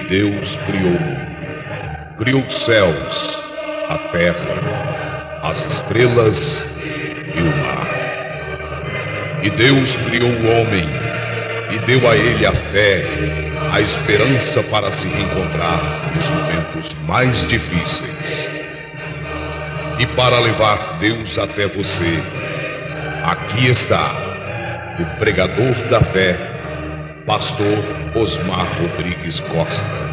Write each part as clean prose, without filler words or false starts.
Deus criou os céus, a terra, as estrelas e o mar. E Deus criou o homem e deu a ele a fé, a esperança para se reencontrar nos momentos mais difíceis. E para levar Deus até você, aqui está o pregador da fé, Pastor Osmar Rodrigues Costa,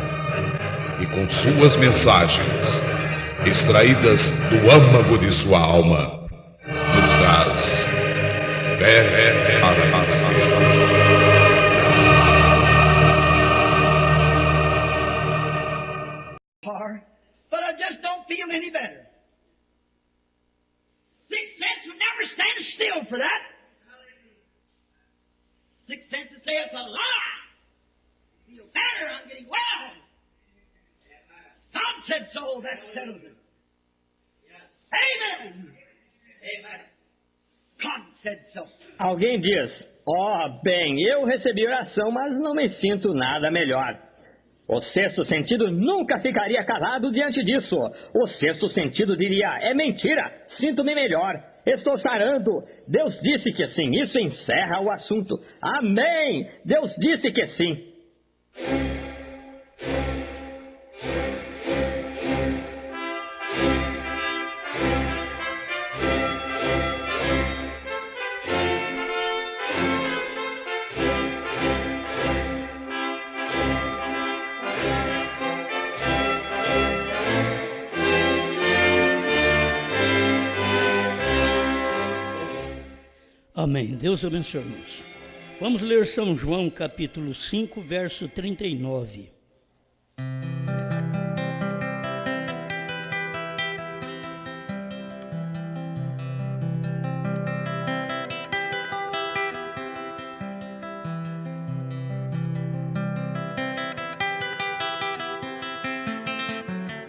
e com suas mensagens, extraídas do âmago de sua alma, nos traz fé para a nação. But I just don't feel any better. 6 cents would never stand still for that. 6 cents would say it's a lie. I feel better, I'm getting well. God said so, that settles it. Amen. Amen. God said so. Alguém diz, bem, eu recebi oração, mas não me sinto nada melhor. O sexto sentido nunca ficaria calado diante disso. O sexto sentido diria, é mentira, sinto-me melhor, estou sarando. Deus disse que sim, isso encerra o assunto. Amém, Deus disse que sim. Amém. Deus abençoe, irmãos. Vamos ler São João, capítulo 5, verso 39.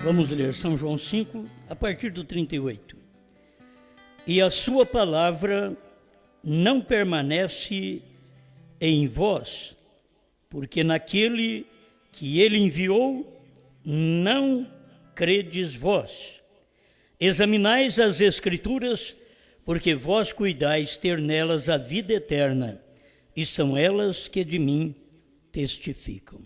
Vamos ler São João 5, a partir do 38. E a sua palavra não permanece em vós, porque naquele que ele enviou não credes vós. Examinais as Escrituras, porque vós cuidais ter nelas a vida eterna, e são elas que de mim testificam.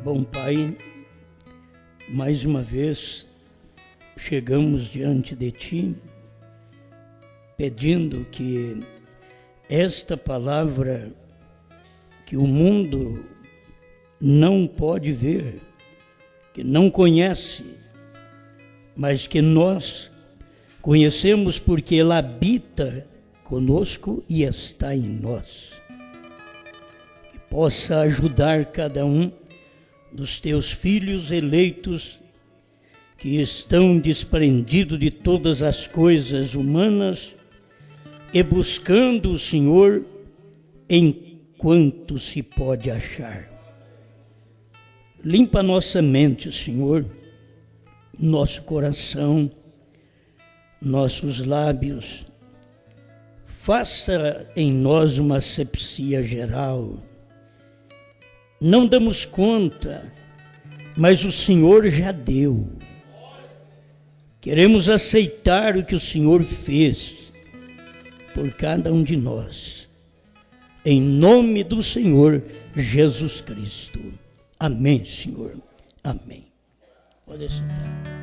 Bom Pai, mais uma vez chegamos diante de Ti, pedindo que esta palavra que o mundo não pode ver, que não conhece, mas que nós conhecemos porque ela habita conosco e está em nós, que possa ajudar cada um dos teus filhos eleitos que estão desprendidos de todas as coisas humanas e buscando o Senhor enquanto se pode achar. Limpa nossa mente, Senhor, nosso coração, nossos lábios. Faça em nós uma asepsia geral. Não damos conta, mas o Senhor já deu. Queremos aceitar o que o Senhor fez por cada um de nós. Em nome do Senhor Jesus Cristo. Amém, Senhor. Amém. Pode sentar.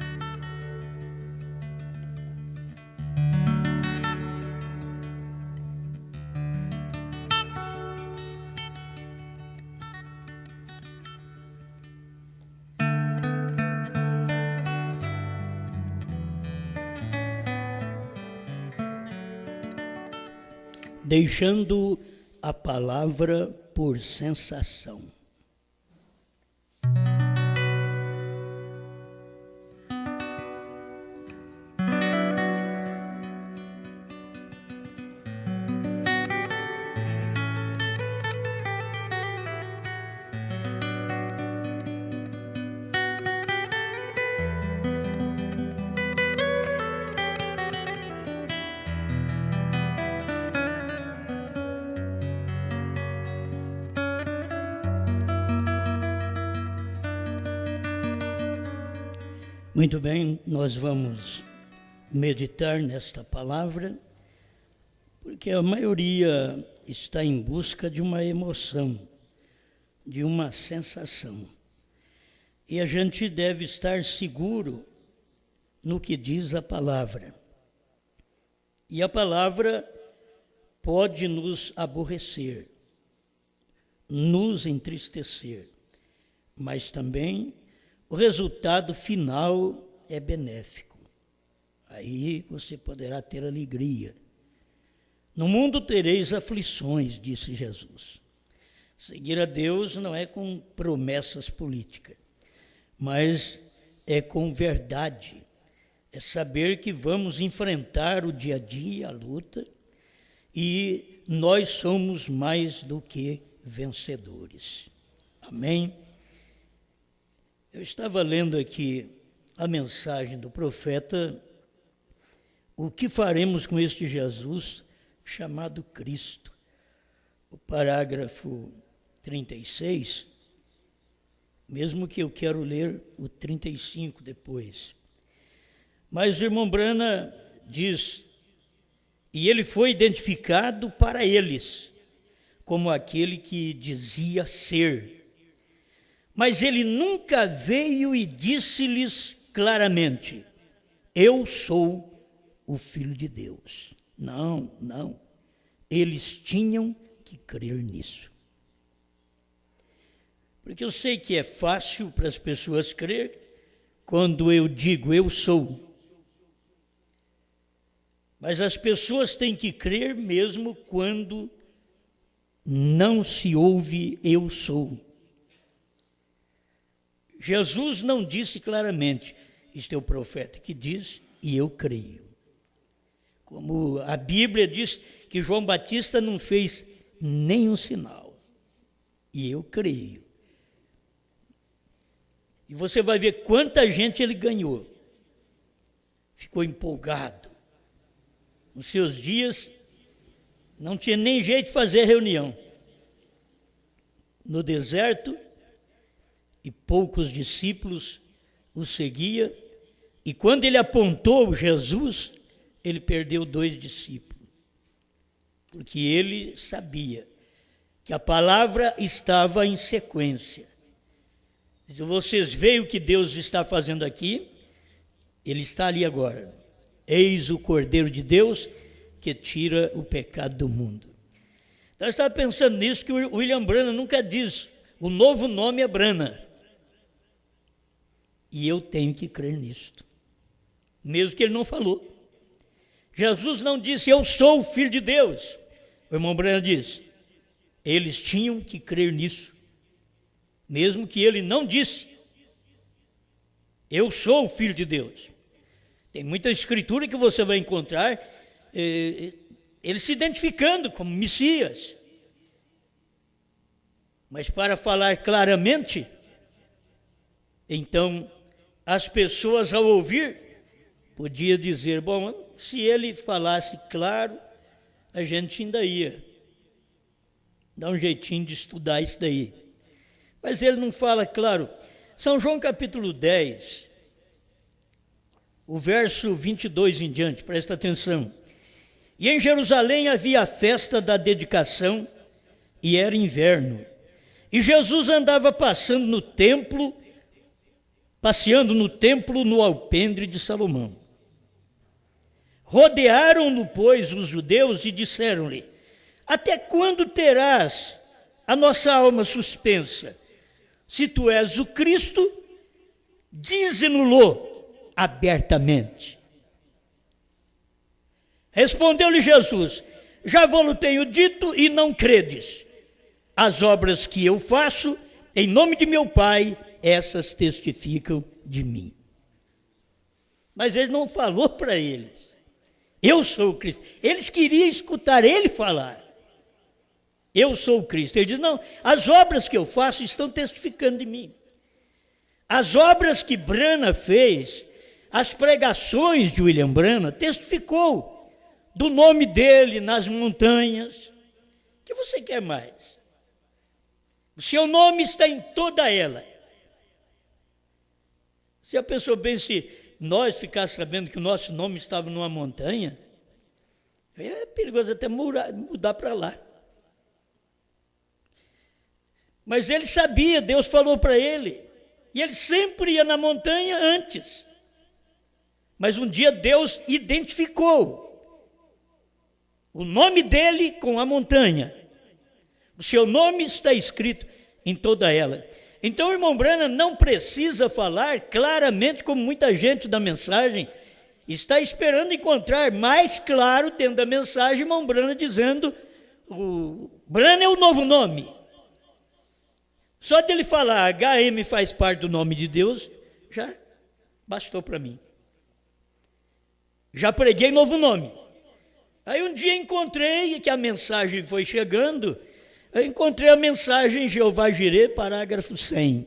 Deixando a palavra por sensação. Muito bem, nós vamos meditar nesta palavra, porque a maioria está em busca de uma emoção, de uma sensação. E a gente deve estar seguro no que diz a palavra. E a palavra pode nos aborrecer, nos entristecer, mas também o resultado final é benéfico. Aí você poderá ter alegria. No mundo tereis aflições, disse Jesus. Seguir a Deus não é com promessas políticas, mas é com verdade. É saber que vamos enfrentar o dia a dia, a luta, e nós somos mais do que vencedores. Amém? Eu estava lendo aqui a mensagem do profeta, o que faremos com este Jesus chamado Cristo? O parágrafo 36, mesmo que eu quero ler o 35 depois. Mas o irmão Brana diz, e ele foi identificado para eles como aquele que dizia ser. Mas ele nunca veio e disse-lhes claramente, eu sou o Filho de Deus. Não. Eles tinham que crer nisso. Porque eu sei que é fácil para as pessoas crer quando eu digo eu sou. Mas as pessoas têm que crer mesmo quando não se ouve eu sou. Jesus não disse claramente, isto é o profeta que diz, e eu creio. Como a Bíblia diz que João Batista não fez nenhum sinal, e eu creio. E você vai ver quanta gente ele ganhou. Ficou empolgado. Nos seus dias, não tinha nem jeito de fazer reunião. No deserto, e poucos discípulos o seguiam, e quando ele apontou Jesus, ele perdeu 2 discípulos, porque ele sabia que a palavra estava em sequência. Se vocês veem o que Deus está fazendo aqui, ele está ali agora. Eis o Cordeiro de Deus que tira o pecado do mundo. Então eu estava pensando nisso, que o William Branham nunca diz, o novo nome é Branham. E eu tenho que crer nisto, mesmo que ele não falou. Jesus não disse, eu sou o Filho de Deus. O irmão Branham disse, eles tinham que crer nisso, mesmo que ele não disse, eu sou o Filho de Deus. Tem muita escritura que você vai encontrar, ele se identificando como Messias. Mas para falar claramente, então, as pessoas ao ouvir, podia dizer, bom, se ele falasse claro, a gente ainda ia dar um jeitinho de estudar isso daí. Mas ele não fala claro. São João capítulo 10, o verso 22 em diante, presta atenção. E em Jerusalém havia a festa da dedicação, e era inverno. E Jesus andava passeando no templo no alpendre de Salomão. Rodearam-no, pois, os judeus e disseram-lhe, até quando terás a nossa alma suspensa? Se tu és o Cristo, dize-no-lo abertamente. Respondeu-lhe Jesus, já vou-lo tenho dito e não credes. As obras que eu faço, em nome de meu Pai, essas testificam de mim. Mas ele não falou para eles, eu sou o Cristo. Eles queriam escutar ele falar, eu sou o Cristo. Ele diz, não, as obras que eu faço estão testificando de mim. As obras que Branham fez, as pregações de William Branham, testificou do nome dele nas montanhas. O que você quer mais? O seu nome está em toda ela. Se a pessoa bem, se nós ficasse sabendo que o nosso nome estava numa montanha, é perigoso até mudar para lá. Mas ele sabia, Deus falou para ele, e ele sempre ia na montanha antes. Mas um dia Deus identificou o nome dele com a montanha. O seu nome está escrito em toda ela. Então o irmão Branham não precisa falar claramente, como muita gente da mensagem está esperando encontrar mais claro dentro da mensagem, irmão Branham dizendo, o Branham é o novo nome. Só dele falar, HM faz parte do nome de Deus, já bastou para mim. Já preguei novo nome. Aí um dia encontrei, que a mensagem foi chegando, eu encontrei a mensagem Jeová Jireh, parágrafo 100.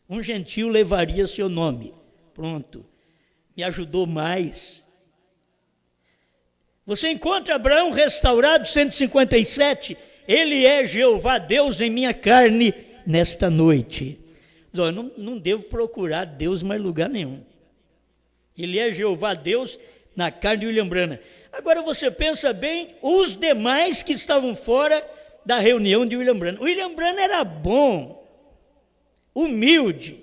Um gentio levaria seu nome. Pronto. Me ajudou mais. Você encontra Abraão restaurado, 157. Ele é Jeová Deus em minha carne nesta noite. Eu não devo procurar Deus em mais lugar nenhum. Ele é Jeová Deus na carne de William Branham. Agora você pensa bem, os demais que estavam fora da reunião de William Branham. William Branham era bom, humilde.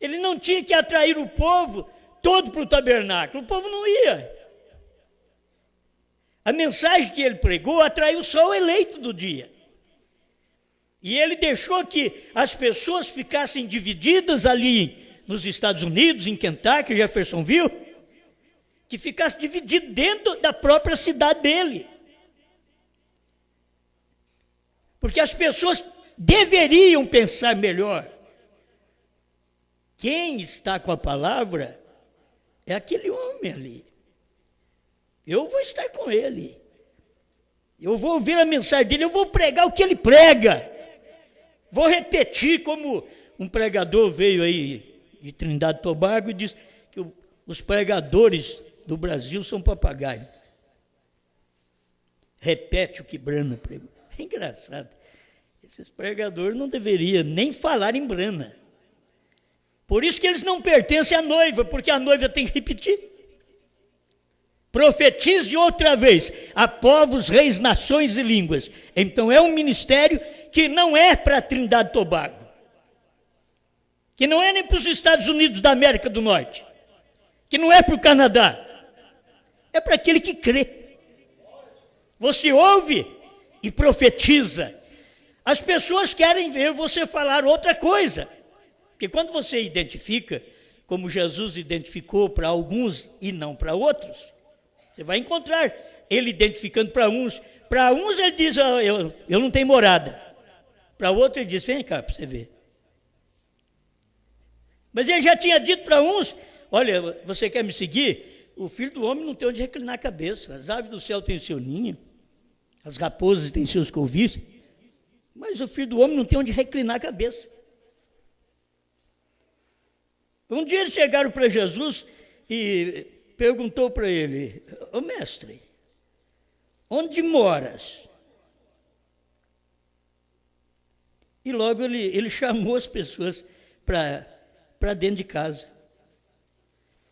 Ele não tinha que atrair o povo todo para o tabernáculo. O povo não ia. A mensagem que ele pregou atraiu só o eleito do dia. E ele deixou que as pessoas ficassem divididas ali nos Estados Unidos, em Kentucky, Jeffersonville, que ficasse dividido dentro da própria cidade dele. Porque as pessoas deveriam pensar melhor. Quem está com a palavra é aquele homem ali. Eu vou estar com ele. Eu vou ouvir a mensagem dele, eu vou pregar o que ele prega. Vou repetir como um pregador veio aí de Trindade e Tobago e disse que os pregadores do Brasil são papagaios. Repete o que Branham pregou. É engraçado. Esses pregadores não deveriam nem falar em Branham. Por isso que eles não pertencem à noiva, porque a noiva tem que repetir. Profetize outra vez a povos, reis, nações e línguas. Então é um ministério que não é para a Trindade e Tobago, que não é nem para os Estados Unidos da América do Norte, que não é para o Canadá, é para aquele que crê. Você ouve e profetiza. As pessoas querem ver você falar outra coisa, porque quando você identifica, como Jesus identificou para alguns e não para outros, você vai encontrar ele identificando para uns. Para uns ele diz, eu não tenho morada. Para outro ele diz, vem cá para você ver. Mas ele já tinha dito para uns, olha, você quer me seguir? O filho do homem não tem onde reclinar a cabeça. As aves do céu têm o seu ninho, as raposas têm seus covis, mas o filho do homem não tem onde reclinar a cabeça. Um dia eles chegaram para Jesus e perguntou para ele, ô mestre, onde moras? E logo ele chamou as pessoas para dentro de casa.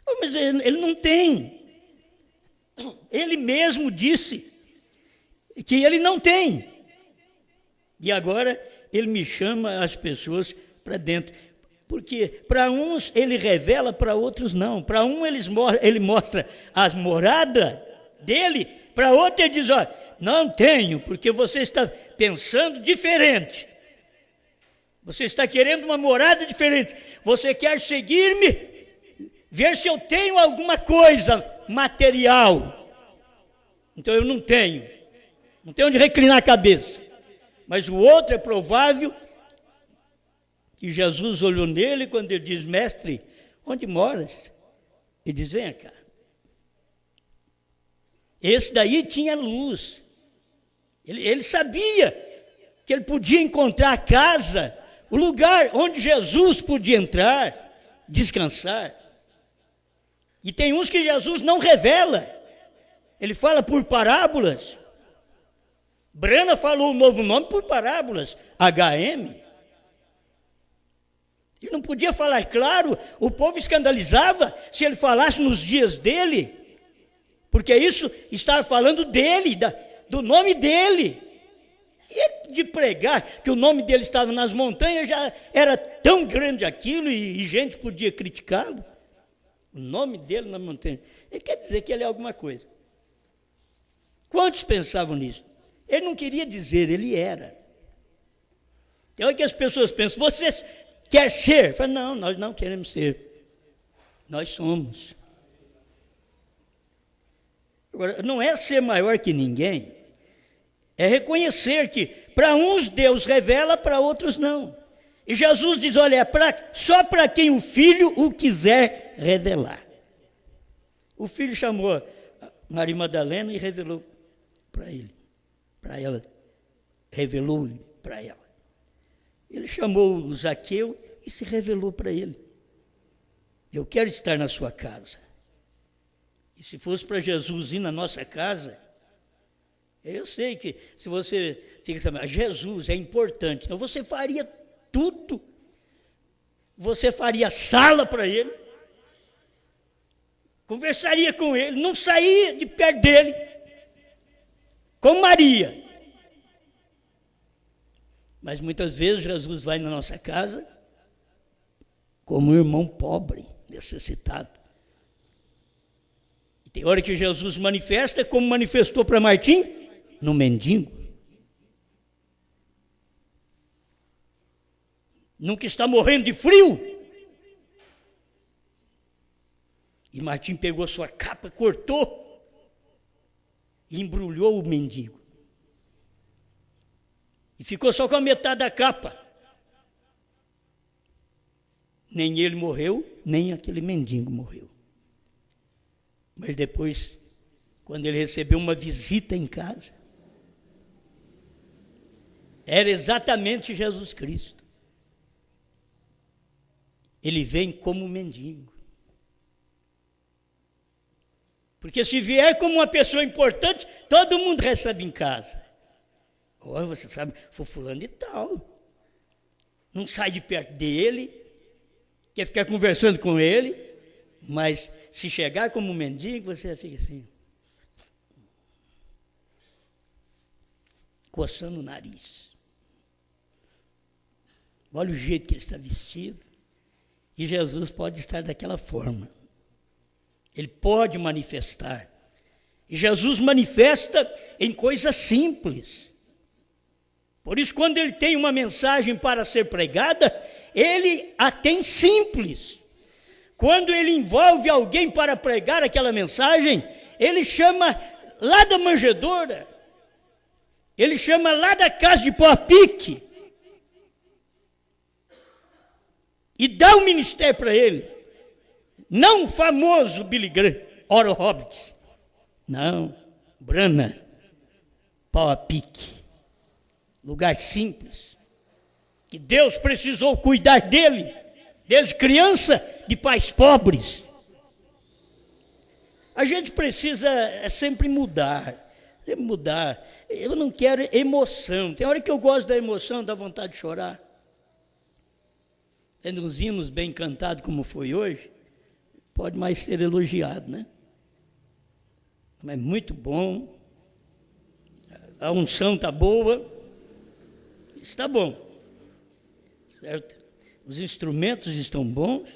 Oh, mas ele não tem. Ele mesmo disse que ele não tem. E agora ele me chama as pessoas para dentro. Porque para uns ele revela, para outros não. Para um ele mostra as moradas dele, para outro ele diz, ó, não tenho, porque você está pensando diferente. Você está querendo uma morada diferente. Você quer seguir-me, ver se eu tenho alguma coisa material. Então eu não tenho onde reclinar a cabeça. Mas o outro é provável que Jesus olhou nele quando ele diz, mestre, onde moras? Ele diz, venha cá. Esse daí tinha luz. Ele sabia que ele podia encontrar a casa, o lugar onde Jesus podia entrar, descansar. E tem uns que Jesus não revela. Ele fala por parábolas. Branham falou o novo nome por parábolas, HM. Ele não podia falar claro, o povo escandalizava se ele falasse nos dias dele, porque isso estava falando dele, do nome dele. E de pregar que o nome dele estava nas montanhas, já era tão grande aquilo e gente podia criticá-lo. O nome dele na montanha. Ele quer dizer que ele é alguma coisa. Quantos pensavam nisso? Ele não queria dizer, ele era. É o que as pessoas pensam, você quer ser? Falo, não, nós não queremos ser. Nós somos. Agora, não é ser maior que ninguém, é reconhecer que para uns Deus revela, para outros não. E Jesus diz, olha, só para quem o Filho o quiser revelar. O Filho chamou Maria Madalena e revelou para ele, para ela, revelou-lhe para ela. Ele chamou o Zaqueu e se revelou para ele. Eu quero estar na sua casa. E se fosse para Jesus ir na nossa casa, eu sei que se você fica sabendo, Jesus é importante, então você faria tudo. Você faria sala para ele, conversaria com ele, não saía de perto dele, com Maria. Mas muitas vezes Jesus vai na nossa casa como um irmão pobre, necessitado. E tem hora que Jesus manifesta, como manifestou para Martim, no mendigo. Nunca está morrendo de frio. E Martim pegou a sua capa, cortou e embrulhou o mendigo. E ficou só com a metade da capa. Nem ele morreu, nem aquele mendigo morreu. Mas depois, quando ele recebeu uma visita em casa, era exatamente Jesus Cristo. Ele vem como mendigo. Porque se vier como uma pessoa importante, todo mundo recebe em casa. Olha, você sabe, foi fulano e tal. Não sai de perto dele, quer ficar conversando com ele, mas se chegar como um mendigo, você fica assim, coçando o nariz. Olha o jeito que ele está vestido. E Jesus pode estar daquela forma. Ele pode manifestar. E Jesus manifesta em coisas simples. Por isso, quando ele tem uma mensagem para ser pregada, ele a tem simples. Quando ele envolve alguém para pregar aquela mensagem, ele chama lá da manjedoura, ele chama lá da casa de pau a pique, e dá o ministério para ele. Não o famoso Billy Graham, Oral Roberts. Não, Brana, pau a pique. Lugar simples. Que Deus precisou cuidar dele, desde criança, de pais pobres. A gente precisa sempre mudar. Sempre mudar. Eu não quero emoção. Tem hora que eu gosto da emoção, dá vontade de chorar. Tendo uns hinos bem cantados como foi hoje, pode mais ser elogiado, né? Mas muito bom, a unção está boa, está bom, certo? Os instrumentos estão bons,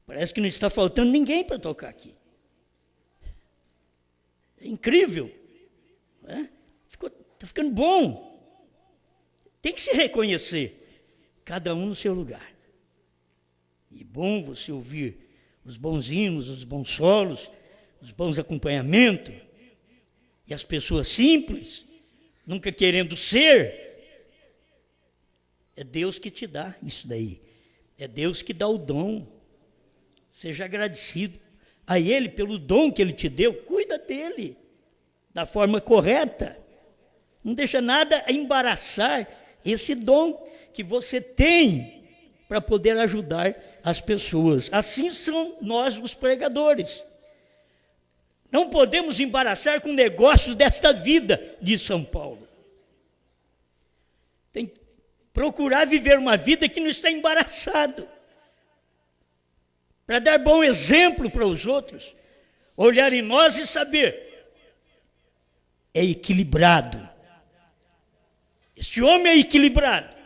parece que não está faltando ninguém para tocar aqui. É incrível, né? Está ficando bom. Tem que se reconhecer, cada um no seu lugar. E é bom você ouvir os bons hinos, os bons solos, os bons acompanhamentos, e as pessoas simples, nunca querendo ser. É Deus que te dá isso daí. É Deus que dá o dom. Seja agradecido a Ele pelo dom que Ele te deu. Cuida dele da forma correta. Não deixa nada embaraçar esse dom que você tem para poder ajudar as pessoas. Assim são nós, os pregadores. Não podemos embaraçar com negócios desta vida de São Paulo. Tem procurar viver uma vida que não está embaraçado, para dar bom exemplo para os outros, olhar em nós e saber, é equilibrado. Esse homem é equilibrado.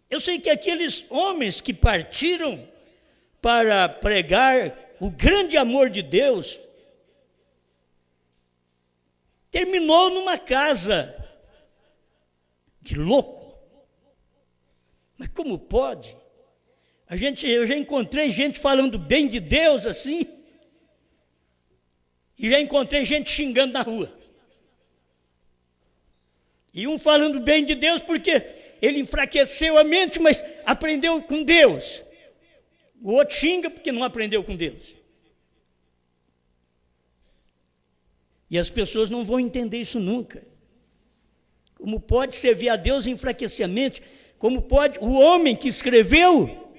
Eu sei que aqueles homens que partiram para pregar o grande amor de Deus, terminou numa casa de louco. Mas como pode? Eu já encontrei gente falando bem de Deus assim, e já encontrei gente xingando na rua. E um falando bem de Deus porque ele enfraqueceu a mente, mas aprendeu com Deus. O outro xinga porque não aprendeu com Deus. E as pessoas não vão entender isso nunca. Como pode servir a Deus e enfraquecer a mente? Como pode o homem que escreveu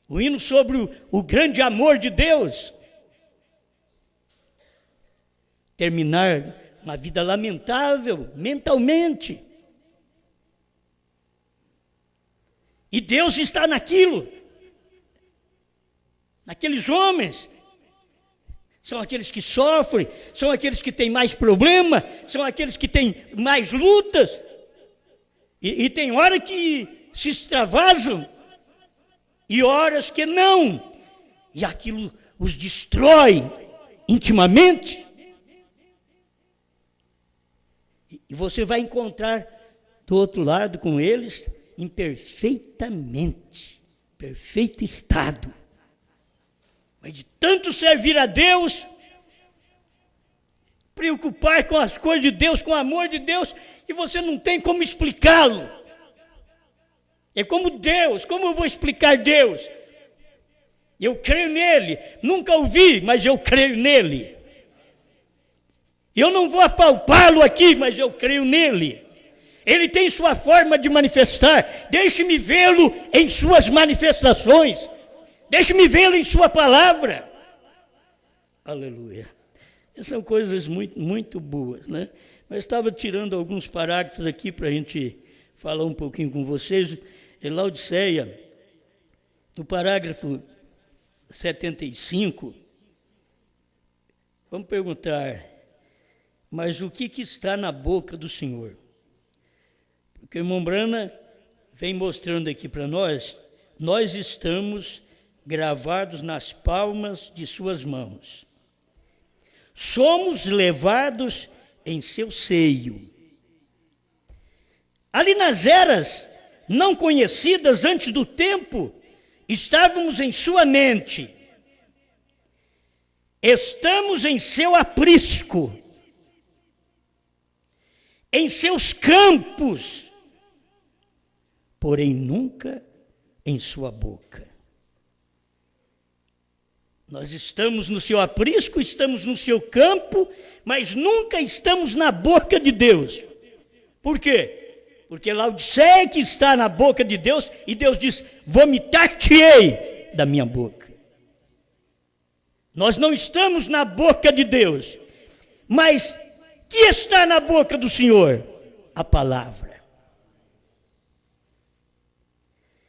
o hino sobre o grande amor de Deus terminar uma vida lamentável mentalmente? E Deus está naquilo, naqueles homens. São aqueles que sofrem, são aqueles que têm mais problema, são aqueles que têm mais lutas. E tem hora que se extravasam e horas que não. E aquilo os destrói intimamente. E você vai encontrar do outro lado com eles imperfeitamente, perfeito estado. Mas de tanto servir a Deus, preocupar com as coisas de Deus, com o amor de Deus, que você não tem como explicá-lo. É como Deus, como eu vou explicar Deus? Eu creio nele, nunca ouvi, mas eu creio nele. Eu não vou apalpá-lo aqui, mas eu creio nele. Ele tem sua forma de manifestar, deixe-me vê-lo em suas manifestações. Deixe-me vê-lo em sua palavra. Aleluia. Essas são coisas muito, muito boas, né? Mas estava tirando alguns parágrafos aqui para a gente falar um pouquinho com vocês. Em Laodiceia, no parágrafo 75, vamos perguntar, mas o que está na boca do Senhor? Porque o irmão Brana vem mostrando aqui para nós estamos gravados nas palmas de suas mãos. Somos levados em seu seio. Ali nas eras não conhecidas antes do tempo, estávamos em sua mente. Estamos em seu aprisco, em seus campos, porém nunca em sua boca. Nós estamos no seu aprisco, estamos no seu campo, mas nunca estamos na boca de Deus. Por quê? Porque Laodiceia que está na boca de Deus, e Deus diz, vomitar-te-ei da minha boca. Nós não estamos na boca de Deus, mas que está na boca do Senhor? A palavra.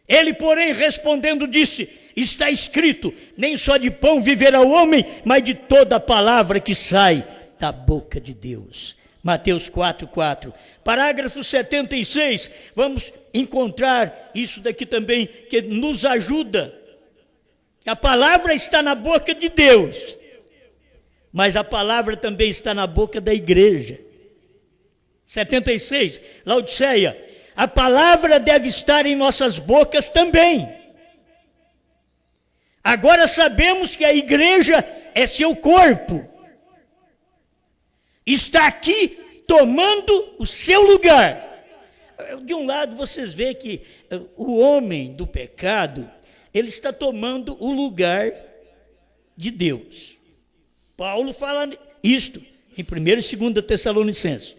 Ele, porém, respondendo, disse, está escrito, nem só de pão viverá o homem, mas de toda a palavra que sai da boca de Deus. Mateus 4:4. Parágrafo 76, vamos encontrar isso daqui também, que nos ajuda. A palavra está na boca de Deus, mas a palavra também está na boca da igreja. 76, Laodiceia, a palavra deve estar em nossas bocas também. Agora sabemos que a igreja é seu corpo. Está aqui tomando o seu lugar. De um lado vocês veem que o homem do pecado, ele está tomando o lugar de Deus. Paulo fala isto em 1 e 2 Tessalonicenses.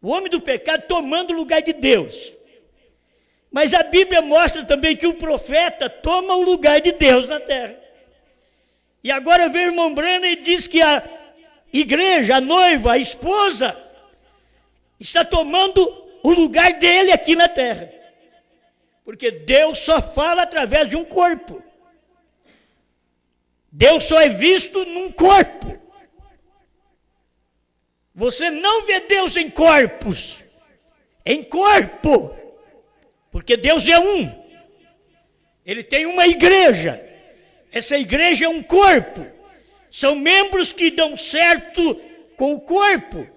O homem do pecado tomando o lugar de Deus. Mas a Bíblia mostra também que o profeta toma o lugar de Deus na terra. E agora vem o irmão Brana e diz que a igreja, a noiva, a esposa, está tomando o lugar dele aqui na terra. Porque Deus só fala através de um corpo. Deus só é visto num corpo. Você não vê Deus em corpos, em corpo, porque Deus é um. Ele tem uma igreja. Essa igreja é um corpo. São membros que dão certo com o corpo.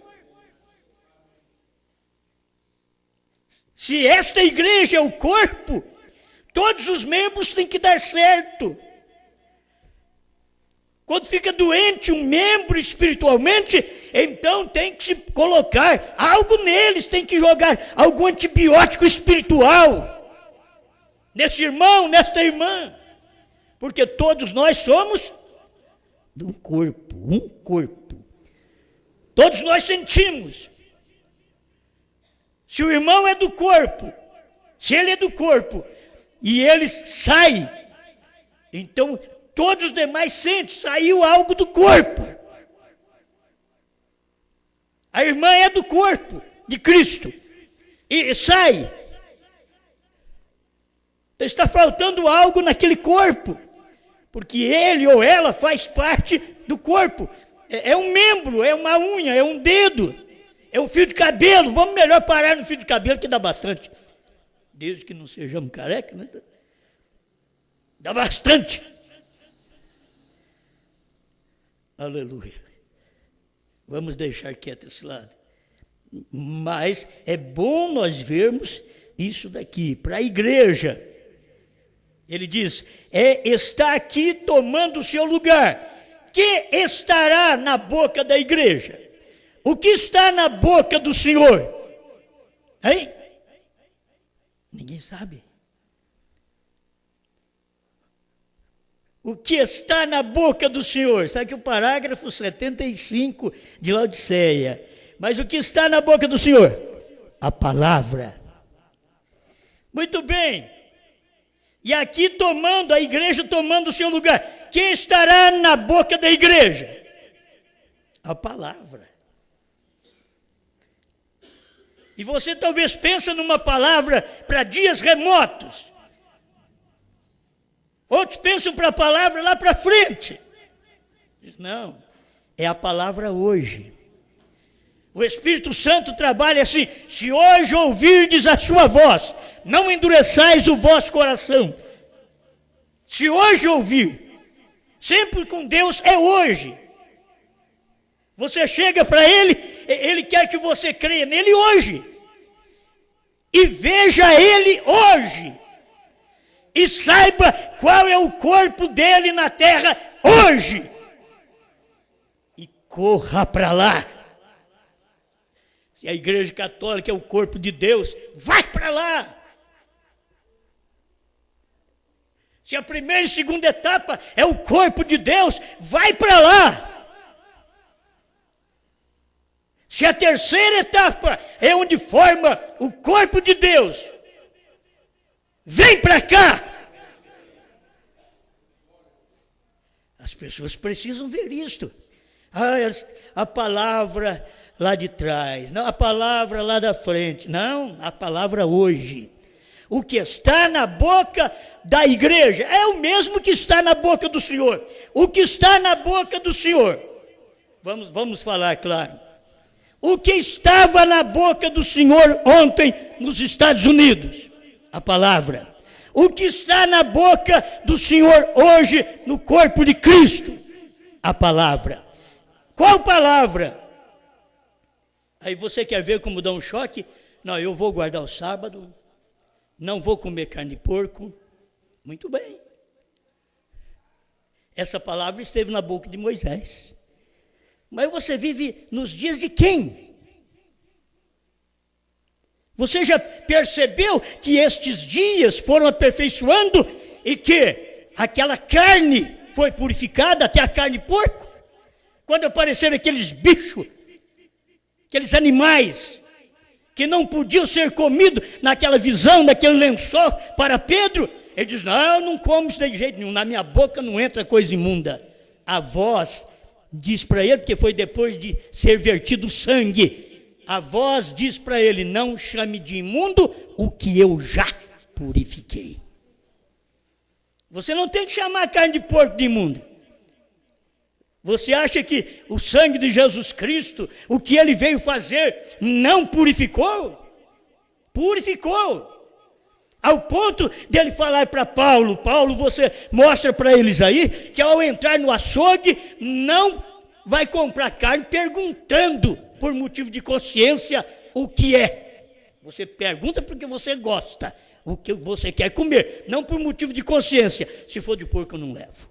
Se esta igreja é o corpo, todos os membros têm que dar certo. Quando fica doente um membro espiritualmente, então tem que se colocar algo neles, tem que jogar algum antibiótico espiritual nesse irmão, nesta irmã, porque todos nós somos de um corpo. Todos nós sentimos. Se o irmão é do corpo, se ele é do corpo e ele sai, então todos os demais sentem, saiu algo do corpo. A irmã é do corpo de Cristo e sai. Então está faltando algo naquele corpo, porque ele ou ela faz parte do corpo. É um membro, é uma unha, é um dedo, é um fio de cabelo. Vamos melhor parar no fio de cabelo, que dá bastante. Desde que não sejamos careca, né? Dá bastante. Aleluia. Vamos deixar quieto esse lado. Mas é bom nós vermos isso daqui, para a igreja. Ele diz, está aqui tomando o seu lugar. Que estará na boca da igreja? O que está na boca do Senhor? Hein? Ninguém sabe. O que está na boca do Senhor? Está aqui o parágrafo 75 de Laodiceia. Mas o que está na boca do Senhor? A palavra. Muito bem. E aqui a igreja tomando o seu lugar. Quem estará na boca da igreja? A palavra. E você talvez pense numa palavra para dias remotos. Outros pensam para a palavra lá para frente. Não, é a palavra hoje. O Espírito Santo trabalha assim, se hoje ouvirdes a sua voz, não endureçais o vosso coração. Se hoje ouvir, sempre com Deus é hoje. Você chega para Ele, Ele quer que você creia nele hoje. E veja Ele hoje. E saiba qual é o corpo dele na terra hoje. E corra para lá. Se a igreja católica é o corpo de Deus, vai para lá. Se a primeira e segunda etapa é o corpo de Deus, vai para lá. Se a terceira etapa é onde forma o corpo de Deus, vem para cá. As pessoas precisam ver isto. A palavra lá de trás, não a palavra lá da frente, não, a palavra hoje. O que está na boca da igreja é o mesmo que está na boca do Senhor. O que está na boca do Senhor, vamos falar claro. O que estava na boca do Senhor ontem nos Estados Unidos? A palavra. O que está na boca do Senhor hoje no corpo de Cristo? A palavra. Qual palavra? Aí você quer ver como dá um choque? Não, eu vou guardar o sábado, não vou comer carne de porco. Muito bem. Essa palavra esteve na boca de Moisés. Mas você vive nos dias de quem? Você já percebeu que estes dias foram aperfeiçoando e que aquela carne foi purificada, até a carne de porco? Quando apareceram aqueles bichos, aqueles animais que não podiam ser comidos naquela visão, naquele lençol para Pedro, ele diz, não como isso de jeito nenhum, na minha boca não entra coisa imunda. A voz diz para ele, porque foi depois de ser vertido sangue, a voz diz para ele: não chame de imundo o que eu já purifiquei. Você não tem que chamar a carne de porco de imundo. Você acha que o sangue de Jesus Cristo, o que ele veio fazer, não purificou? Purificou. Ao ponto dele falar para Paulo: Paulo, você mostra para eles aí que ao entrar no açougue, não vai comprar carne perguntando por motivo de consciência o que é. Você pergunta porque você gosta, o que você quer comer, não por motivo de consciência. Se for de porco eu não levo.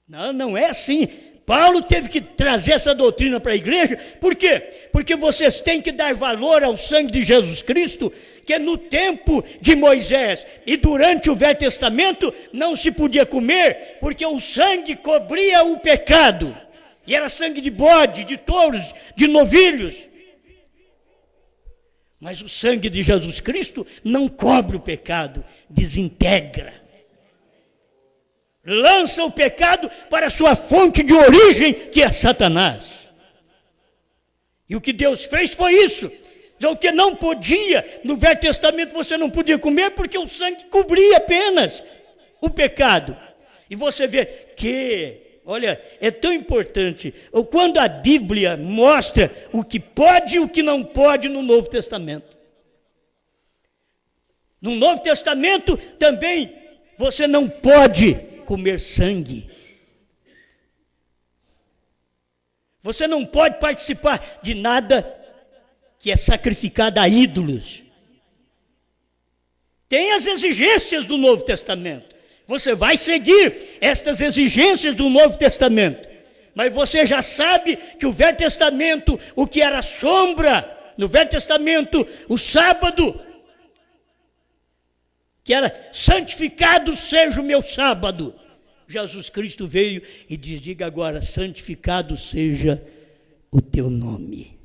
Não, não é assim. Paulo teve que trazer essa doutrina para a igreja. Por quê? Porque vocês têm que dar valor ao sangue de Jesus Cristo, que no tempo de Moisés e durante o Velho Testamento não se podia comer, porque o sangue cobria o pecado. E era sangue de bode, de touros, de novilhos. Mas o sangue de Jesus Cristo não cobre o pecado, desintegra. Lança o pecado para a sua fonte de origem, que é Satanás. E o que Deus fez foi isso. O que não podia, no Velho Testamento você não podia comer, porque o sangue cobria apenas o pecado. E você vê que, olha, é tão importante, quando a Bíblia mostra o que pode e o que não pode no Novo Testamento. No Novo Testamento também você não pode comer sangue. Você não pode participar de nada que é sacrificado a ídolos. Tem as exigências do Novo Testamento. Você vai seguir estas exigências do Novo Testamento. Mas você já sabe que o Velho Testamento, o que era sombra, no Velho Testamento, o sábado, que era santificado seja o meu sábado. Jesus Cristo veio e diz: diga agora, santificado seja o teu nome.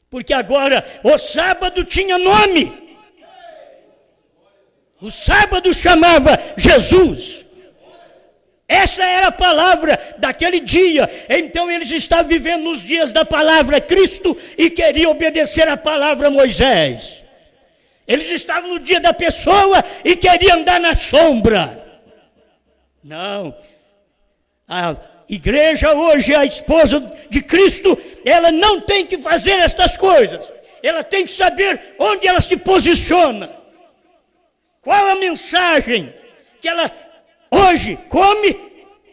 Porque agora o sábado tinha nome. O sábado chamava Jesus. Essa era a palavra daquele dia. Então eles estavam vivendo nos dias da palavra Cristo e queriam obedecer a palavra Moisés. Eles estavam no dia da pessoa e queriam andar na sombra. Não. A igreja hoje, a esposa de Cristo, ela não tem que fazer estas coisas. Ela tem que saber onde ela se posiciona. Qual a mensagem que ela hoje come?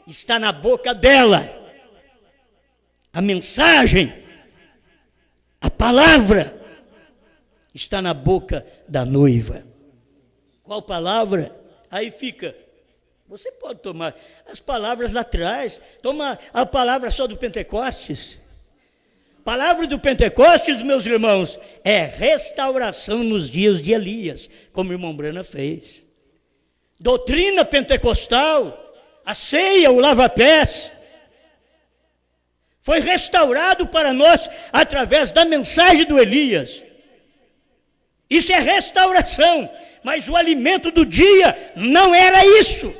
Está na boca dela. A mensagem, a palavra, está na boca da noiva. Qual palavra? Aí fica. Você pode tomar as palavras lá atrás. Toma a palavra só do Pentecostes. Palavra do Pentecostes, meus irmãos, é restauração nos dias de Elias, como o irmão Brana fez. Doutrina pentecostal, a ceia, o lava-pés, foi restaurado para nós através da mensagem do Elias. Isso é restauração, mas o alimento do dia não era isso.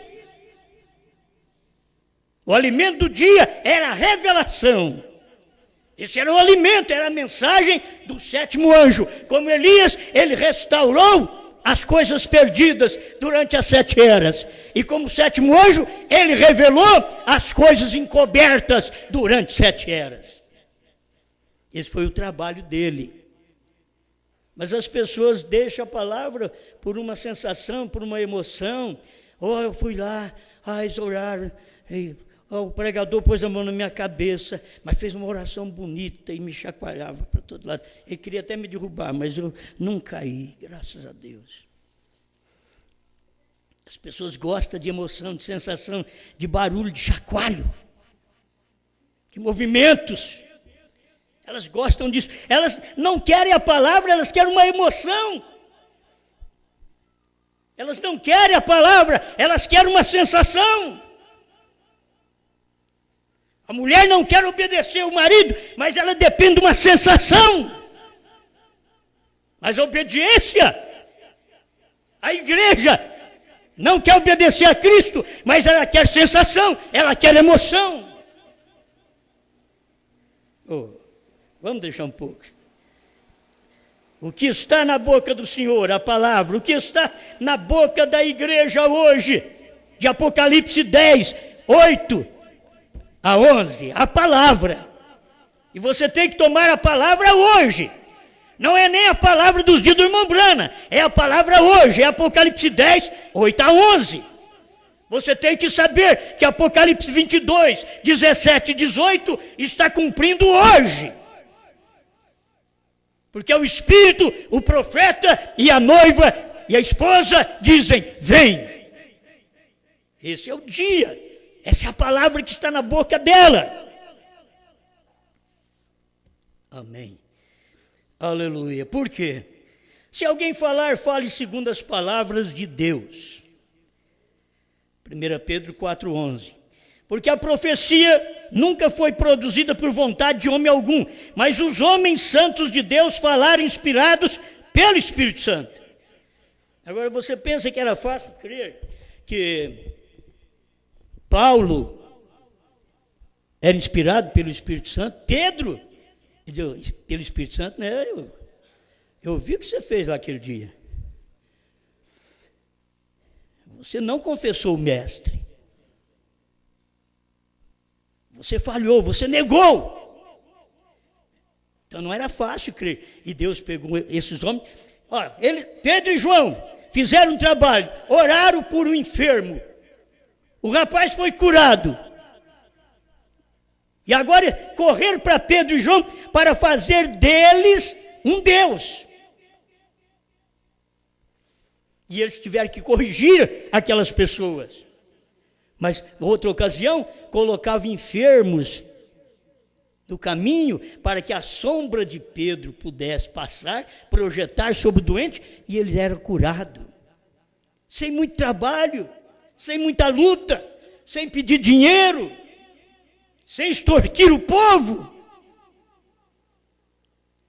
O alimento do dia era a revelação. Esse era o alimento, era a mensagem do sétimo anjo. Como Elias, ele restaurou as coisas perdidas durante as 7 eras. E como sétimo anjo, ele revelou as coisas encobertas durante 7 eras. Esse foi o trabalho dele. Mas as pessoas deixam a palavra por uma sensação, por uma emoção. Oh, eu fui lá, eles oraram, o pregador pôs a mão na minha cabeça, mas fez uma oração bonita e me chacoalhava para todo lado. Ele queria até me derrubar, mas eu não caí, graças a Deus. As pessoas gostam de emoção, de sensação, de barulho, de chacoalho, de movimentos. Elas gostam disso. Elas não querem a palavra, elas querem uma emoção. Elas não querem a palavra, elas querem uma sensação. A mulher não quer obedecer o marido, mas ela depende de uma sensação. Mas a obediência, a igreja não quer obedecer a Cristo, mas ela quer sensação, ela quer emoção. Oh, vamos deixar um pouco. O que está na boca do Senhor, a palavra, o que está na boca da igreja hoje, de Apocalipse 10, 8 a 11, a palavra. E você tem que tomar a palavra hoje. Não é nem a palavra dos dias do irmão Brana, é a palavra hoje, é Apocalipse 10, 8 a 11. Você tem que saber que Apocalipse 22, 17 e 18 está cumprindo hoje. Porque o Espírito, o profeta e a noiva e a esposa dizem, vem. Esse é o dia, essa é a palavra que está na boca dela. Amém. Aleluia. Por quê? Se alguém falar, fale segundo as palavras de Deus. 1 Pedro 4,11. Porque a profecia nunca foi produzida por vontade de homem algum, mas os homens santos de Deus falaram inspirados pelo Espírito Santo. Agora você pensa que era fácil crer que Paulo era inspirado pelo Espírito Santo? Pedro? Pelo Espírito Santo, né? Eu vi o que você fez lá aquele dia. Você não confessou o mestre. Você falhou, você negou. Então não era fácil crer. E Deus pegou esses homens. Pedro e João fizeram um trabalho, oraram por um enfermo. O rapaz foi curado. E agora correram para Pedro e João para fazer deles um Deus. E eles tiveram que corrigir aquelas pessoas. Mas, em outra ocasião, colocavam enfermos no caminho para que a sombra de Pedro pudesse passar, projetar sobre o doente, e ele era curado. Sem muito trabalho, sem muita luta, sem pedir dinheiro, sem extorquir o povo.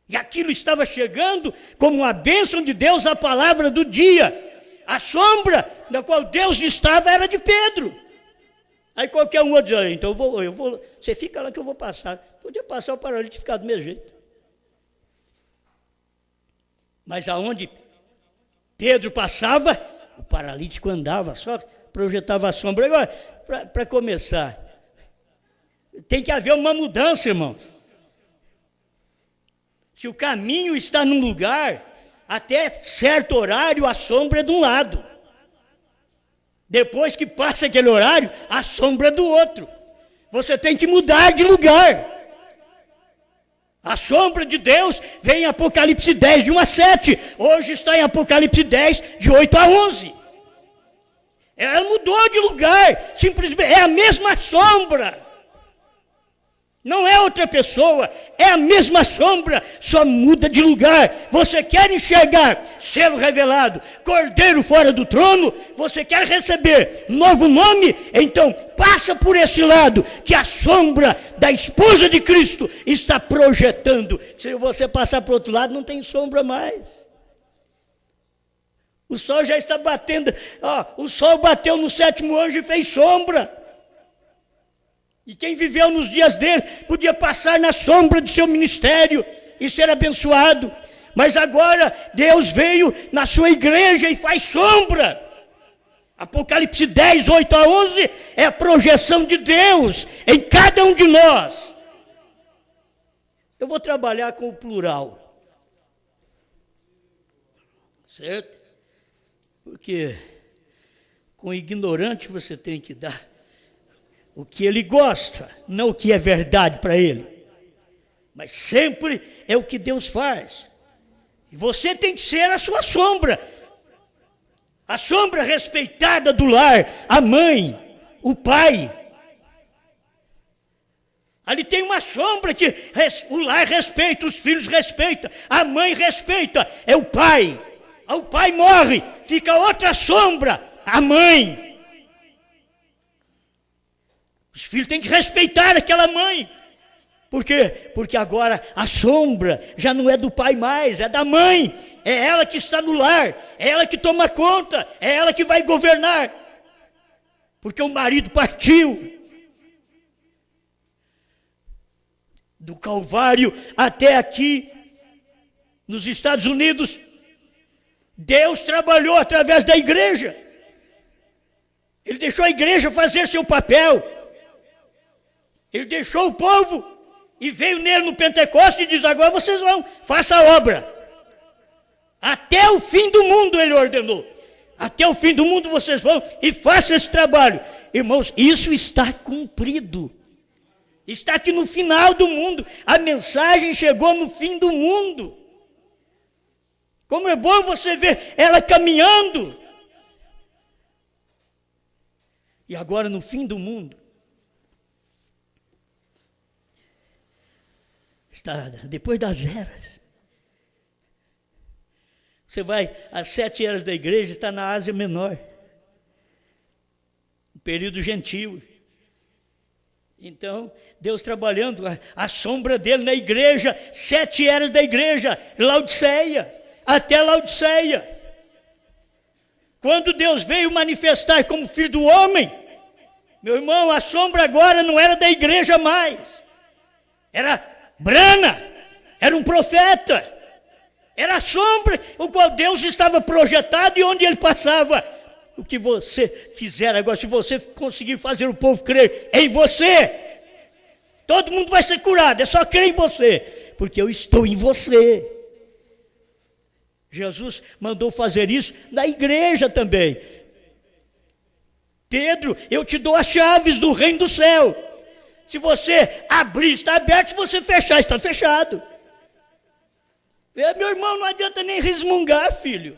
E aquilo estava chegando como uma bênção de Deus, a palavra do dia. A sombra da qual Deus estava era de Pedro. Aí qualquer um outro dizia, então eu vou, você fica lá que eu vou passar. Podia passar o paralítico ficar do mesmo jeito. Mas aonde Pedro passava, o paralítico andava, só projetava a sombra. Agora, para começar, tem que haver uma mudança, irmão. Se o caminho está num lugar, até certo horário a sombra é de um lado. Depois que passa aquele horário, a sombra é do outro. Você tem que mudar de lugar. A sombra de Deus vem em Apocalipse 10, de 1 a 7. Hoje está em Apocalipse 10, de 8 a 11. Ela mudou de lugar, simplesmente é a mesma sombra. Não é outra pessoa, é a mesma sombra, só muda de lugar. Você quer enxergar selo revelado, cordeiro fora do trono? Você quer receber novo nome? Então passa por esse lado, que a sombra da esposa de Cristo está projetando. Se você passar para o outro lado, não tem sombra mais. O sol já está batendo, o sol bateu no sétimo anjo e fez sombra. E quem viveu nos dias dele podia passar na sombra de seu ministério e ser abençoado. Mas agora Deus veio na sua igreja e faz sombra. Apocalipse 10, 8 a 11 é a projeção de Deus em cada um de nós. Eu vou trabalhar com o plural. Certo? Porque com o ignorante você tem que dar o que ele gosta, não o que é verdade para ele. Mas sempre é o que Deus faz. E você tem que ser a sua sombra. A sombra respeitada do lar, a mãe, o pai. Ali tem uma sombra que o lar respeita, os filhos respeitam, a mãe respeita, é o pai. O pai morre, fica outra sombra, a mãe. Os filhos têm que respeitar aquela mãe. Por quê? Porque agora a sombra já não é do pai mais, é da mãe. É ela que está no lar, é ela que toma conta, é ela que vai governar. Porque o marido partiu. do Calvário até aqui, nos Estados Unidos, Deus trabalhou através da igreja. Ele deixou a igreja fazer seu papel. Ele deixou o povo e veio nele no Pentecostes e diz: agora vocês vão, faça a obra. Até o fim do mundo ele ordenou. Até o fim do mundo vocês vão e façam esse trabalho. Irmãos, isso está cumprido. Está aqui no final do mundo. A mensagem chegou no fim do mundo. Como é bom você ver ela caminhando. E agora no fim do mundo, está depois das eras. Você vai às 7 eras da igreja, está na Ásia Menor. Um período gentil. Então, Deus trabalhando, a sombra dele na igreja, 7 eras da igreja, Laodiceia, até Laodiceia. Quando Deus veio manifestar como filho do homem, meu irmão, a sombra agora não era da igreja mais. Era Brana, era um profeta. Era a sombra, o qual Deus estava projetado e onde ele passava. O que você fizer agora, se você conseguir fazer o povo crer em você, todo mundo vai ser curado, é só crer em você, porque eu estou em você. Jesus mandou fazer isso na igreja também. Pedro, eu te dou as chaves do reino do céu. Se você abrir, está aberto, se você fechar, está fechado. Meu irmão, não adianta nem resmungar, filho.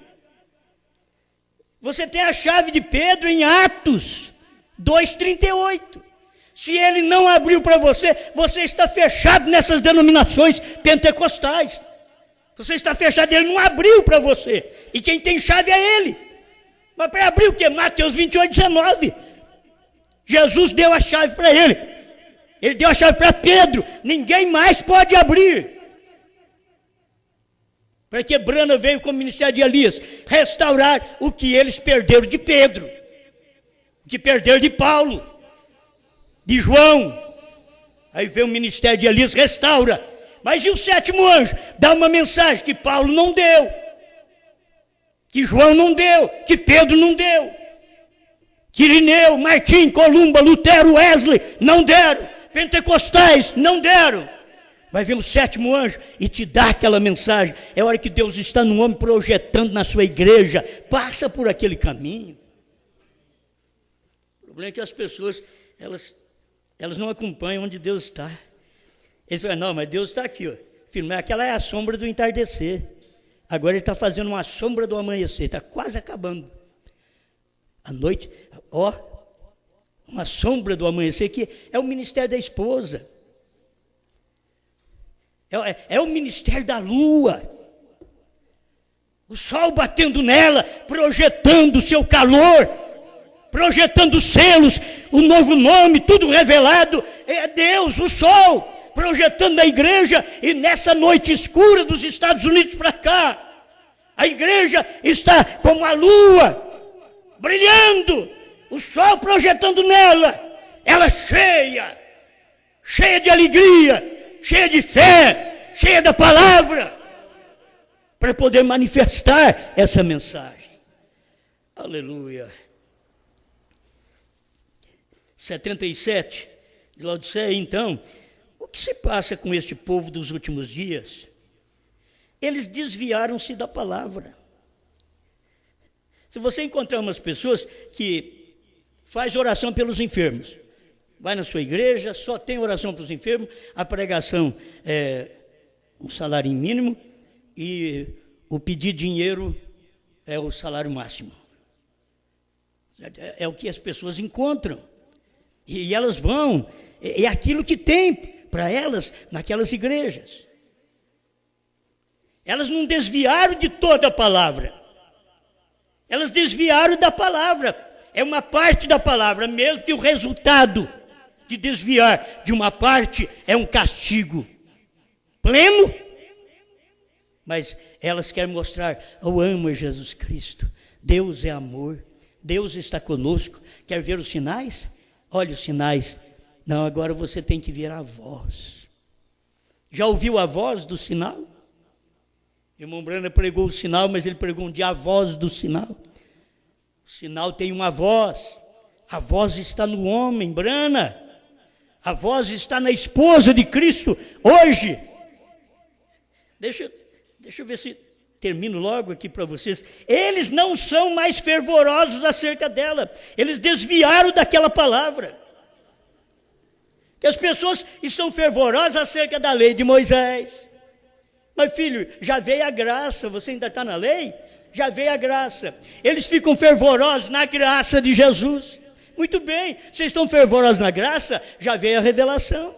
Você tem a chave de Pedro em Atos 2,38. Se ele não abriu para você, você está fechado nessas denominações pentecostais. Você está fechado, ele não abriu para você. E quem tem chave é ele. Mas para abrir o quê? Mateus 28,19. Jesus deu a chave para ele. Ele deu a chave para Pedro. Ninguém mais pode abrir. Para que Brana veio com o ministério de Elias? Restaurar o que eles perderam de Pedro. O que perderam de Paulo. De João. Aí veio o ministério de Elias, restaura. Mas e o 7º anjo? Dá uma mensagem que Paulo não deu. Que João não deu. Que Pedro não deu. Que Irineu, Martim, Columba, Lutero, Wesley não deram. Pentecostais não deram. Vai vir o 7º anjo e te dá aquela mensagem. É hora que Deus está no homem projetando na sua igreja. Passa por aquele caminho. O problema é que as pessoas, elas não acompanham onde Deus está. Eles falam: não, mas Deus está aqui, ó. Filho, mas aquela é a sombra do entardecer. Agora ele está fazendo uma sombra do amanhecer. Está quase acabando. À noite, ó, uma sombra do amanhecer, que é o ministério da esposa. É o ministério da lua. O sol batendo nela, projetando o seu calor, projetando selos, o novo nome, tudo revelado. É Deus, o sol, projetando a igreja. E nessa noite escura dos Estados Unidos para cá, a igreja está como a lua, brilhando, o sol projetando nela, ela cheia de alegria, cheia de fé, cheia da palavra, para poder manifestar essa mensagem. Aleluia. 77, de Laodiceia, então, o que se passa com este povo dos últimos dias? Eles desviaram-se da palavra. Se você encontrar umas pessoas que faz oração pelos enfermos, vai na sua igreja, só tem oração para os enfermos, a pregação é um salário mínimo e o pedir dinheiro é o salário máximo. É o que as pessoas encontram. E elas vão, é aquilo que tem para elas naquelas igrejas. Elas não desviaram de toda a palavra. Elas desviaram da palavra. É uma parte da palavra, mesmo que o resultado de desviar de uma parte é um castigo pleno, mas elas querem mostrar: eu amo Jesus Cristo, Deus é amor, Deus está conosco. Quer ver os sinais? Olha os sinais. Não, agora você tem que ver a voz. Já ouviu a voz do sinal? O irmão Brana pregou o sinal, mas ele pregou um dia a voz do sinal. O sinal tem uma voz. A voz está no homem, Brana. A voz está na esposa de Cristo hoje. Deixa eu ver se termino logo aqui para vocês. Eles não são mais fervorosos acerca dela. Eles desviaram daquela palavra. Que as pessoas estão fervorosas acerca da lei de Moisés. Mas filho, já veio a graça. Você ainda está na lei? Já veio a graça. Eles ficam fervorosos na graça de Jesus. Muito bem, vocês estão fervorosos na graça, já veio a revelação.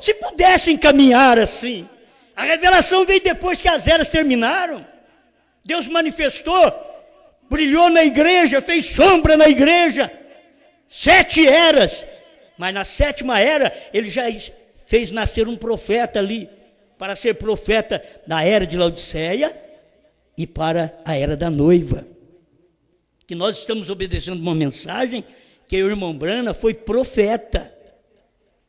Se pudessem caminhar assim, a revelação veio depois que as eras terminaram. Deus manifestou, brilhou na igreja, fez sombra na igreja. 7 eras, mas na 7ª era, ele já fez nascer um profeta ali, para ser profeta na era de Laodiceia e para a era da noiva. Que nós estamos obedecendo uma mensagem que o irmão Brana foi profeta.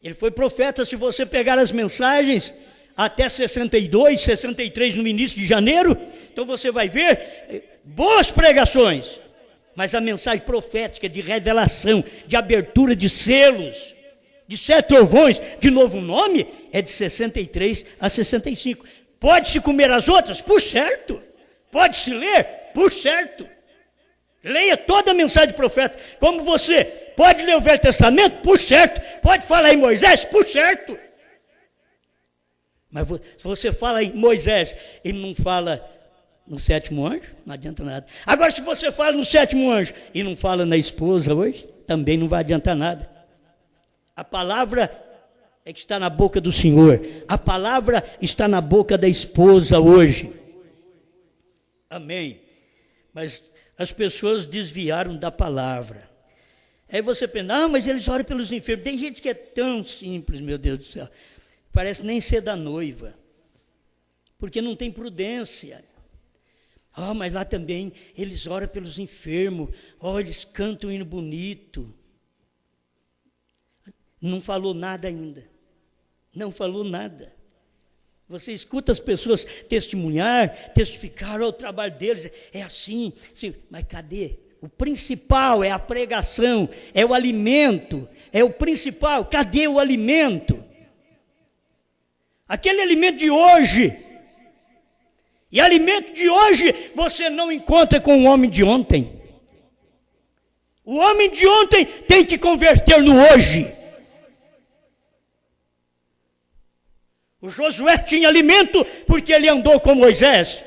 Ele foi profeta. Se você pegar as mensagens até 62, 63 no início de janeiro, então você vai ver boas pregações, mas a mensagem profética de revelação, de abertura de selos, de 7 trovões, de novo nome, é de 63 a 65. Pode-se comer as outras? Por certo. Pode-se ler? Por certo. Leia toda a mensagem do profeta. Como você pode ler o Velho Testamento? Por certo. Pode falar em Moisés? Por certo. Mas se você fala em Moisés e não fala no 7º anjo, não adianta nada. Agora, se você fala no 7º anjo e não fala na esposa hoje, também não vai adiantar nada. A palavra é que está na boca do Senhor. A palavra está na boca da esposa hoje. Amém. Mas as pessoas desviaram da palavra. Aí você pensa, mas eles oram pelos enfermos. Tem gente que é tão simples, meu Deus do céu. Parece nem ser da noiva. Porque não tem prudência. Mas lá também eles oram pelos enfermos. Eles cantam um hino bonito. Não falou nada ainda. Não falou nada. Você escuta as pessoas testificar o trabalho deles, é assim, mas cadê? O principal é a pregação, é o alimento, é o principal, cadê o alimento? Aquele alimento de hoje, e alimento de hoje você não encontra com o homem de ontem. O homem de ontem tem que converter no hoje. O Josué tinha alimento porque ele andou com Moisés.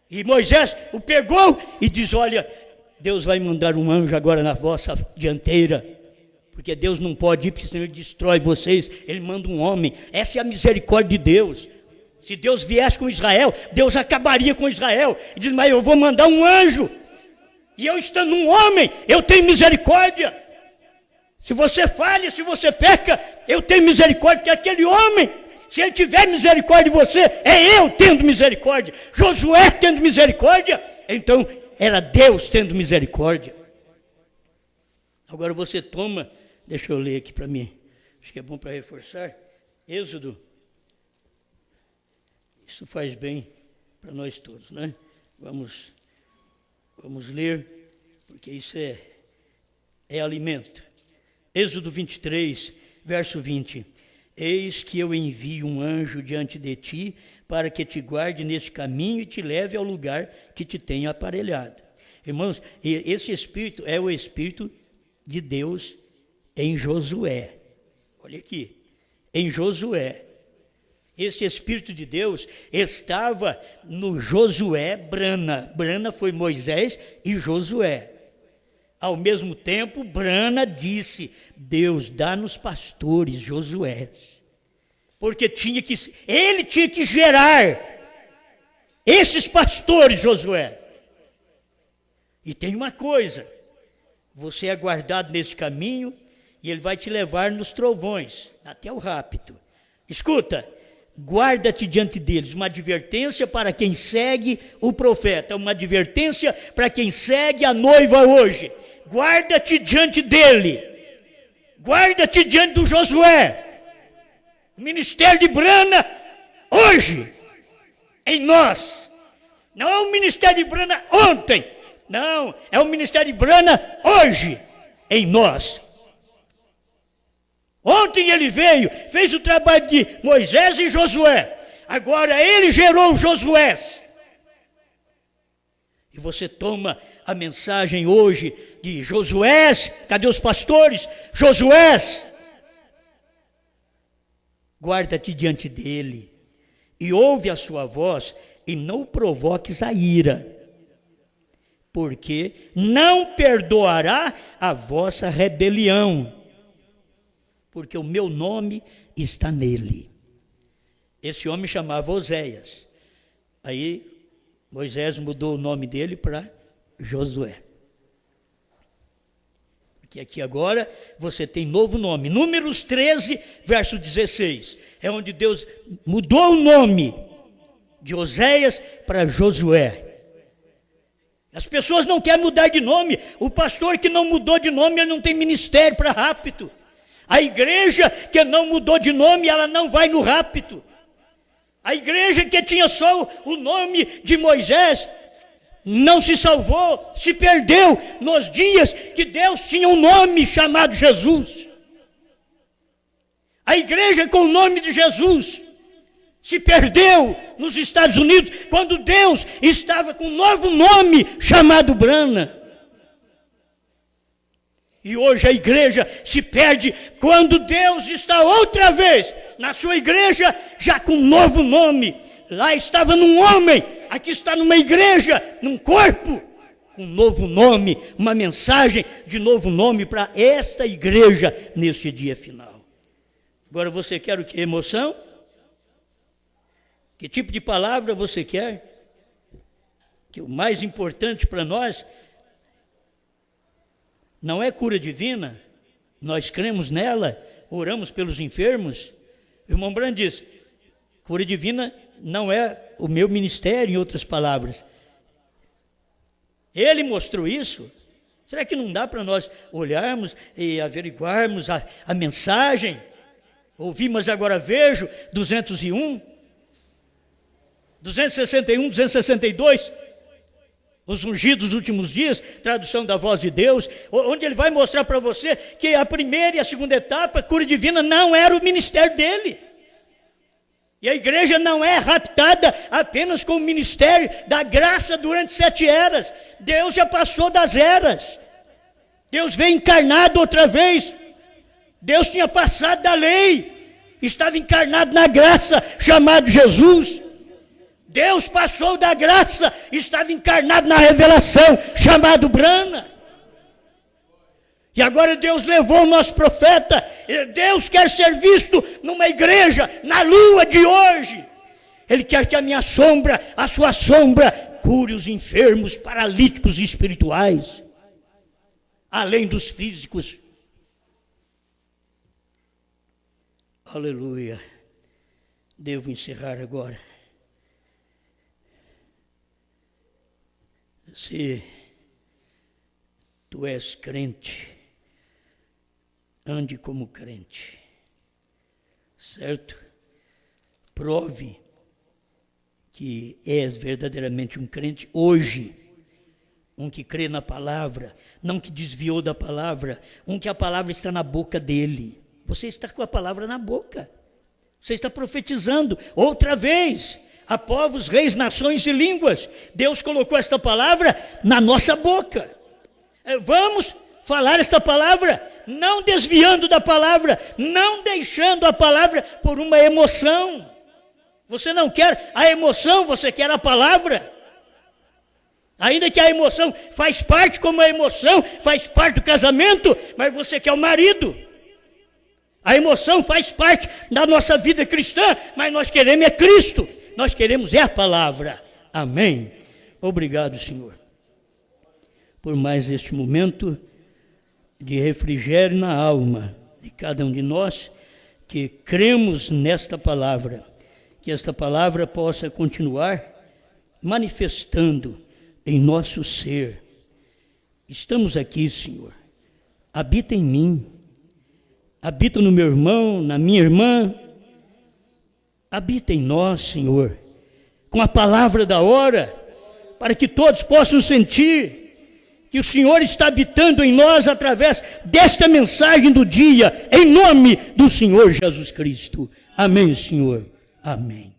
E Moisés o pegou e diz, olha, Deus vai mandar um anjo agora na vossa dianteira. Porque Deus não pode ir, porque senão ele destrói vocês. Ele manda um homem. Essa é a misericórdia de Deus. Se Deus viesse com Israel, Deus acabaria com Israel. E diz, mas eu vou mandar um anjo. E eu estando um homem, eu tenho misericórdia. Se você falha, se você peca, eu tenho misericórdia, porque aquele homem, se ele tiver misericórdia de você, é eu tendo misericórdia. Josué tendo misericórdia, então era Deus tendo misericórdia. Agora você toma, deixa eu ler aqui para mim, acho que é bom para reforçar, Êxodo. Isso faz bem para nós todos, né? Vamos ler, porque isso é alimento. Êxodo 23, verso 20. Eis que eu envio um anjo diante de ti, para que te guarde neste caminho e te leve ao lugar que te tenho aparelhado. Irmãos, esse Espírito é o Espírito de Deus em Josué. Olha aqui, em Josué. Esse Espírito de Deus estava no Josué Brana. Brana foi Moisés e Josué. Ao mesmo tempo, Brana disse, Deus, dá-nos pastores, Josué. Porque ele tinha que gerar esses pastores, Josué. E tem uma coisa, você é guardado nesse caminho e ele vai te levar nos trovões, até o rapto. Escuta, guarda-te diante deles, uma advertência para quem segue o profeta, uma advertência para quem segue a noiva hoje. Guarda-te diante dele, guarda-te diante do Josué, O ministério de Brana, hoje, em nós. Não é o ministério de Brana ontem. Não, é o ministério de Brana hoje, em nós. Ontem ele veio, fez o trabalho de Moisés e Josué. Agora ele gerou Josué. E você toma a mensagem hoje de Josué. Cadê os pastores? Josué. Guarda-te diante dele e ouve a sua voz e não provoques a ira, porque não perdoará a vossa rebelião, porque o meu nome está nele. Esse homem chamava Oséias. Aí Moisés mudou o nome dele para Josué. Porque aqui agora você tem novo nome. Números 13, verso 16. É onde Deus mudou o nome de Oséias para Josué. As pessoas não querem mudar de nome. O pastor que não mudou de nome, ele não tem ministério para rapto. A igreja que não mudou de nome, ela não vai no rapto. A igreja que tinha só o nome de Moisés não se salvou, se perdeu nos dias que Deus tinha um nome chamado Jesus. A igreja com o nome de Jesus se perdeu nos Estados Unidos quando Deus estava com um novo nome chamado Brana. E hoje a igreja se perde quando Deus está outra vez na sua igreja, já com um novo nome. Lá estava num homem, aqui está numa igreja, num corpo, com um novo nome, uma mensagem de novo nome para esta igreja neste dia final. Agora você quer o que? Emoção? Que tipo de palavra você quer? Que o mais importante para nós não é cura divina, nós cremos nela, oramos pelos enfermos. O irmão Brand diz, cura divina não é o meu ministério, em outras palavras. Ele mostrou isso. Será que não dá para nós olharmos e averiguarmos a mensagem? Ouvi, mas agora vejo, 201, 261, 262, os ungidos dos últimos dias, tradução da voz de Deus, onde ele vai mostrar para você que a primeira e a segunda etapa, a cura divina, não era o ministério dele. E a igreja não é raptada apenas com o ministério da graça durante 7 eras. Deus já passou das eras. Deus veio encarnado outra vez. Deus tinha passado da lei, estava encarnado na graça, chamado Jesus. Deus passou da graça, estava encarnado na revelação, chamado Brana. E agora Deus levou o nosso profeta. Deus quer ser visto numa igreja, na lua de hoje. Ele quer que a minha sombra, a sua sombra, cure os enfermos, paralíticos e espirituais, além dos físicos. Aleluia. Devo encerrar agora. Se tu és crente, ande como crente, certo? Prove que és verdadeiramente um crente hoje, um que crê na palavra, não que desviou da palavra, um que a palavra está na boca dele. Você está com a palavra na boca, você está profetizando outra vez a povos, reis, nações e línguas. Deus colocou esta palavra na nossa boca. Vamos falar esta palavra, não desviando da palavra, não deixando a palavra por uma emoção. Você não quer a emoção, você quer a palavra. Ainda que a emoção faz parte, como a emoção faz parte do casamento, mas você quer o marido. A emoção faz parte da nossa vida cristã, mas nós queremos é Cristo. Nós queremos é a palavra. Amém. Obrigado, Senhor, por mais este momento de refrigério na alma de cada um de nós que cremos nesta palavra. Que esta palavra possa continuar manifestando em nosso ser. Estamos aqui, Senhor. Habita em mim. Habita no meu irmão, na minha irmã. habita em nós, Senhor, com a palavra da hora, para que todos possam sentir que o Senhor está habitando em nós através desta mensagem do dia, em nome do Senhor Jesus Cristo. Amém, Senhor. Amém.